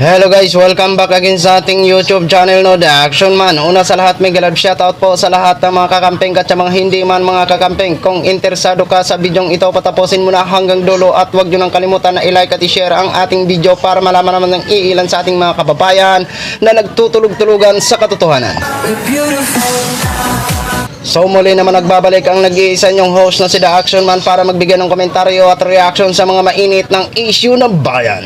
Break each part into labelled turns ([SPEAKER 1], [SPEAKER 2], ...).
[SPEAKER 1] Hello guys, welcome back again sa ating YouTube channel no, The Action Man. Una sa lahat, may galab shoutout po sa lahat ng mga kakamping at sa mga hindi man mga kakamping. Kung interesado ka sa bidyong ito, patapusin mo na hanggang dulo at huwag nyo nang kalimutan na i-like at i-share ang ating video para malaman naman ng iilan sa ating mga kababayan na nagtutulog-tulugan sa katotohanan. So muli naman nagbabalik ang nag-iisa nyong host na si The Action Man para magbigay ng komentaryo at reaction sa mga mainit ng issue ng bayan.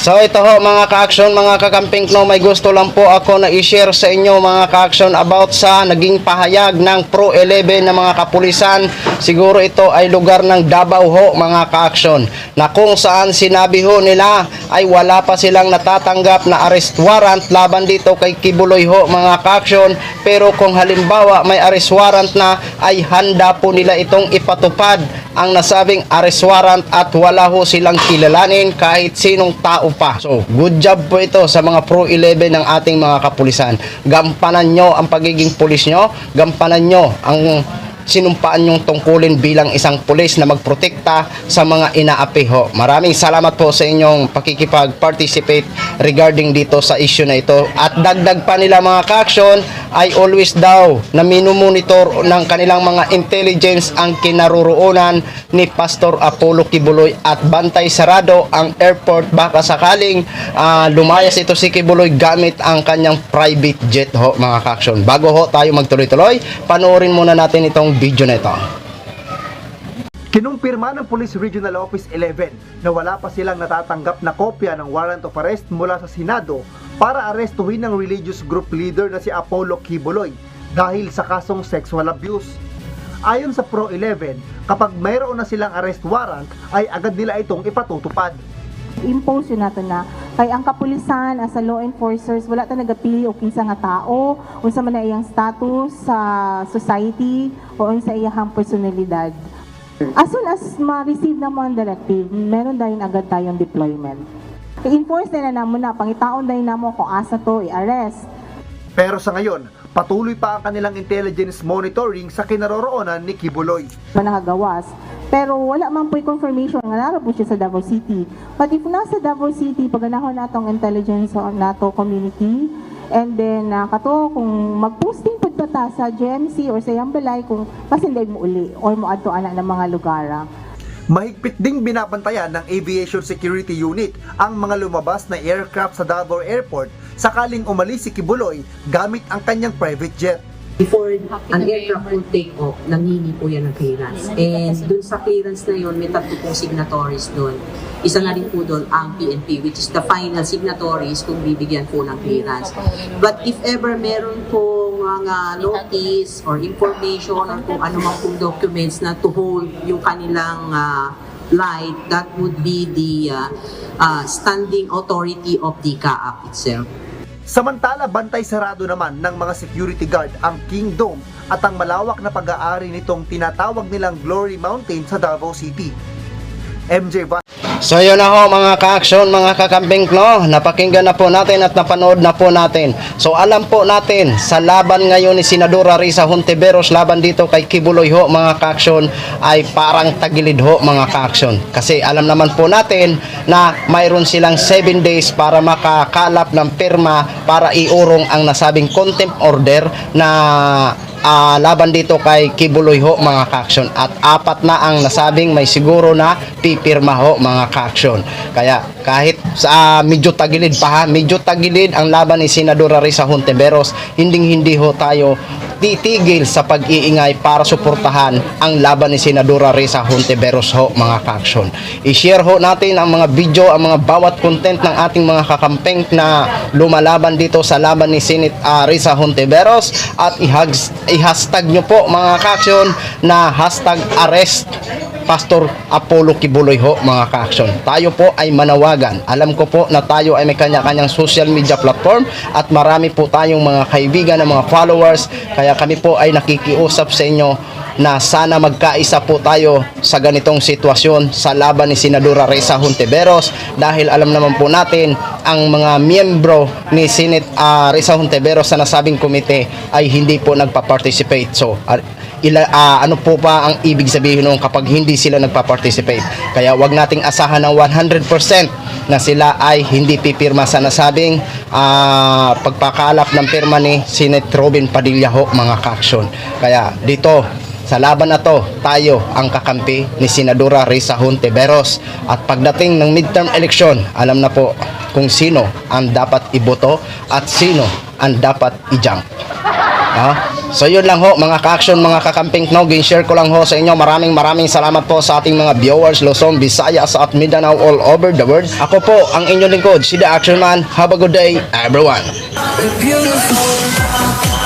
[SPEAKER 1] So ito ho mga ka-action, mga kakamping no, may gusto lang po ako na i-share sa inyo mga ka-action about sa naging pahayag ng Pro 11 na mga kapulisan. Siguro ito ay lugar ng Davao ho mga ka-action, na kung saan sinabi ho nila ay wala pa silang natatanggap na arrest warrant laban dito kay Kibuloy ho mga ka-action. Pero kung halimbawa may arrest warrant na, ay handa po nila itong ipatupad ang nasabing arrest warrant at wala ho silang kilalanin kahit sinong tao pa. So, good job po ito sa mga Pro 11 ng ating mga kapulisan. Gampanan nyo ang pagiging pulis nyo, gampanan nyo ang sinumpaan nyong tungkulin bilang isang pulis na magprotekta sa mga inaapi ho. Maraming salamat po sa inyong pakikipag-participate regarding dito sa issue na ito. At dagdag pa nila mga ka-action ay always daw na minumonitor ng kanilang mga intelligence ang kinaroroonan ni Pastor Apollo Kibuloy at bantay sarado ang airport baka sakaling lumayas ito si Kibuloy gamit ang kanyang private jet ho mga ka-action. Bago ho tayo magtuloy-tuloy, panoorin muna natin itong video na ito.
[SPEAKER 2] Kinumpirma ng Police Regional Office 11 na wala pa silang natatanggap na kopya ng warrant of arrest mula sa Senado para arestuhin ng religious group leader na si Apollo Kibuloy dahil sa kasong sexual abuse. Ayon sa Pro 11, kapag mayroon na silang arrest warrant ay agad nila itong ipatutupad.
[SPEAKER 3] Impose yun nato na kay ang kapulisan as a law enforcers wala ta nagapili o kinsa nga tao unsa man na iyang status sa society o unsa iyang personalidad. As soon as ma-receive na mo ang directive, meron dahil agad tayong deployment. I-enforce na namon na, pangitaon dahil na mo kung asa to i-arrest.
[SPEAKER 2] Pero sa ngayon, patuloy pa ang kanilang intelligence monitoring sa kinaroroonan ni Kibuloy.
[SPEAKER 3] Nakagawas. Pero wala man po'y confirmation nga naroon po siya sa Davao City. But if nasa Davao City, paganahon natong intelligence nato community, and then kato kung mag-posting po ta sa GMC or sa Yambalay kung pasinday mo uli or mo adto ana ng mga lugar.
[SPEAKER 2] Mahigpit ding binabantayan ng Aviation Security Unit ang mga lumabas na aircraft sa Davao Airport sakaling umalis si Kibuloy gamit ang kanyang private jet.
[SPEAKER 4] Before an aircraft will take off, nangingi po yan ng clearance. And dun sa clearance na yun, may tatlo pong signatories dun. Isa na rin po dun ang PNP, which is the final signatories kung bibigyan po ng clearance. But if ever meron pong mga notice or information or kung ano mang pong documents na to hold yung kanilang light, that would be the standing authority of the CAAP itself.
[SPEAKER 2] Samantala, bantay sarado naman ng mga security guard ang Kingdom at ang malawak na pag-aari nitong tinatawag nilang Glory Mountain sa Davao City. MJ Van.
[SPEAKER 1] So yun na ho mga ka-action, mga kakamping no, napakinggan na po natin at napanood na po natin. So alam po natin sa laban ngayon ni Senadora Risa Hontiveros laban dito kay Kibuloy ho mga ka-action ay parang tagilid ho mga ka-action. Kasi alam naman po natin na mayroon silang 7 days para makakalap ng pirma para iurong ang nasabing contempt order na laban dito kay Kibuloy ho mga ka-action, at 4 na ang nasabing may siguro na pipirma ho mga ka-action. Kaya kahit sa medyo tagilid pa ha, medyo tagilid ang laban ni Senadora Risa Hontiveros, hindi ho tayo titigil sa pag-iingay para suportahan ang laban ni Senadora Risa Hontiveros ho mga ka-action. I-share ho natin ang mga video, ang mga bawat content ng ating mga kakamping na lumalaban dito sa laban ni Senate Risa Hontiveros, at i-hashtag nyo po mga ka-action na hashtag arrest Pastor Apollo Kibuloy ho mga ka-action. Tayo po ay manawagan. Alam ko po na tayo ay may kanya-kanyang social media platform at marami po tayong mga kaibigan na mga followers, kaya kami po ay nakikiusap sa inyo na sana magkaisa po tayo sa ganitong sitwasyon sa laban ni Senadora Risa Hontiveros, dahil alam naman po natin ang mga miyembro ni Senate Risa Hontiveros sa nasabing komite ay hindi po nagpa-participate. So ano po pa ang ibig sabihin nung kapag hindi sila nagpa-participate. Kaya wag nating asahan ng 100% na sila ay hindi pipirma sa nasabing pagpakalap ng pirma ni Senator Robin Padilla ho, mga ka-aksyon. Kaya dito sa laban na to, tayo ang kakampi ni Senadora Risa Hontiveros. At pagdating ng midterm election, alam na po kung sino ang dapat iboto at sino ang dapat i-jump. So yun lang ho, mga ka-action, mga kakamping no, share ko lang ho sa inyo. Maraming salamat po sa ating mga viewers Luzon, Visayas at Mindanao all over the world. Ako po ang inyong lingkod, si The Action Man. Have a good day, everyone.
[SPEAKER 5] Beautiful.